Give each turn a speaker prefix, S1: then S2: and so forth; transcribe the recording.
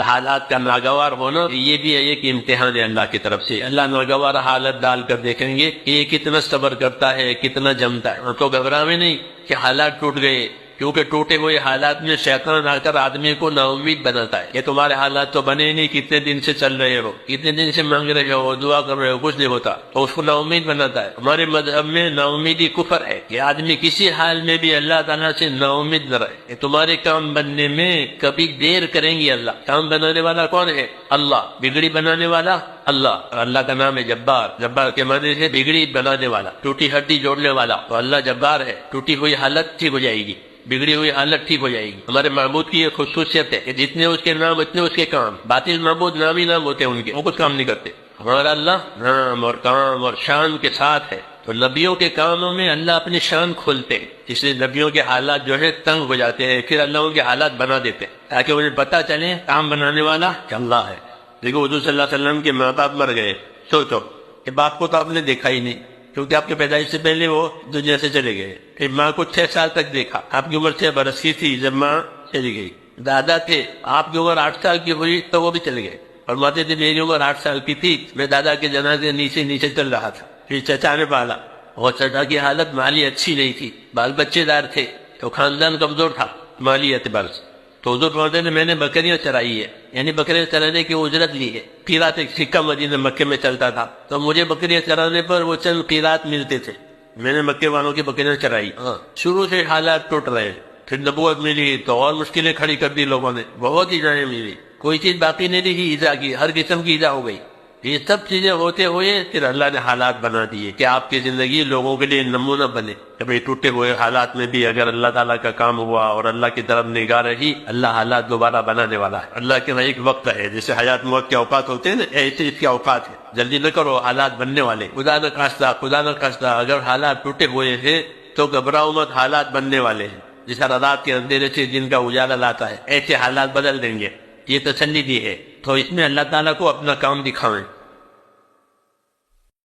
S1: حالات کا ناگوار ہونا یہ بھی ایک امتحان ہے اللہ کی طرف سے. اللہ ناگوار حالت ڈال کر دیکھیں گے کہ یہ کتنا صبر کرتا ہے، کتنا جمتا ہے. تو گھبراوے نہیں کہ حالات ٹوٹ گئے، کیونکہ ٹوٹے ہوئے حالات میں شیطان آ کر آدمی کو نا امید بناتا ہے کہ تمہارے حالات تو بنے نہیں، کتنے دن سے چل رہے ہو، کتنے دن سے مانگ رہے ہو، دعا کر رہے ہو، کچھ نہیں ہوتا، تو اس کو نا امید بناتا ہے. ہمارے مذہب میں نا امیدی کفر ہے کہ آدمی کسی حال میں بھی اللہ تعالیٰ سے نا امید نہ رہے. کہ تمہارے کام بننے میں کبھی دیر کریں گے اللہ. کام بنانے والا کون ہے؟ اللہ. بگڑی بنانے والا اللہ. اللہ کا نام ہے جبار. جبار کے معنی ہے بگڑی بنانے والا، ٹوٹی ہڈی جوڑنے والا. تو اللہ جبار ہے. ٹوٹی ہوئی حالت ٹھیک ہو جائے گی، بگڑی ہوئی حالت ٹھیک ہو جائے گی. ہمارے معبود کی یہ خصوصیت ہے کہ جتنے اس کے نام اتنے اس کے کام. باطل معبود نام ہی نام ہوتے ہیں ان کے، وہ کچھ کام نہیں کرتے. ہمارا اللہ نام اور کام اور شان کے ساتھ ہے. تو نبیوں کے کاموں میں اللہ اپنی شان کھولتے ہیں، اس لیے نبیوں کے حالات جو ہے تنگ ہو جاتے ہیں، پھر اللہ ان کے حالات بنا دیتے ہیں تاکہ انہیں پتہ چلے کام بنانے والا کہ اللہ ہے. دیکھو حضور صلی اللہ علیہ وسلم کے ماں باپ مر گئے، سوچو کہ باپ کو تو آپ نے دیکھا ہی نہیں، کیونکہ آپ کے پیدائش سے پہلے وہ دنیا سے چلے گئے. پھر ماں کو 6 سال تک دیکھا، آپ کی عمر 6 برس کی تھی جب ماں چلی گئی. دادا تھے، آپ کی عمر 8 سال کی ہوئی تو وہ بھی چلے گئے. فرماتے تھے میری عمر 8 سال کی تھی، میں دادا کے جنازے نیچے چل رہا تھا. پھر چچا نے پالا، اور چچا کی حالت مالی اچھی نہیں تھی، بال بچے دار تھے، تو خاندان کمزور تھا مالی اعتبار سے. تو حضور فرماتے ہیں میں نے بکریاں چرائی ہے، یعنی بکریاں چرانے کی اجرت لی ہے. قیرات ایک سکہ مدینہ مکے میں چلتا تھا، تو مجھے بکریاں چرانے پر وہ چند قیرات ملتے تھے. میں نے مکے والوں کی بکریاں چرائی. شروع سے حالات ٹوٹ رہے. پھر نبوت ملی تو اور مشکلیں کھڑی کر دی لوگوں نے، بہت ایذائیں ملی، کوئی چیز باقی نہیں رہی ایذا کی، ہر قسم کی ایذا ہو گئی. یہ سب چیزیں ہوتے ہوئے پھر اللہ نے حالات بنا دیے کہ آپ کی زندگی لوگوں کے لیے نمونہ بنے. کبھی ٹوٹے ہوئے حالات میں بھی اگر اللہ تعالیٰ کا کام ہوا اور اللہ کی طرف نگاہ رہی، اللہ حالات دوبارہ بنانے والا ہے. اللہ کے ایک وقت ہے، جیسے حیات موت کے اوقات ہوتے ہیں نا، ایسے اس کے اوقات ہے. جلدی نہ کرو، حالات بننے والے. خدا نہ خواستہ اگر حالات ٹوٹے ہوئے ہیں تو گھبراؤ مت، حالات بننے والے ہیں. جس طرح رات کے اندھیرے سے دن کا اجالا لاتا ہے، ایسے حالات بدل دیں گے. یہ تسلی دی ہے. تو اس میں اللہ تعالیٰ کو اپنا کام دکھائیں.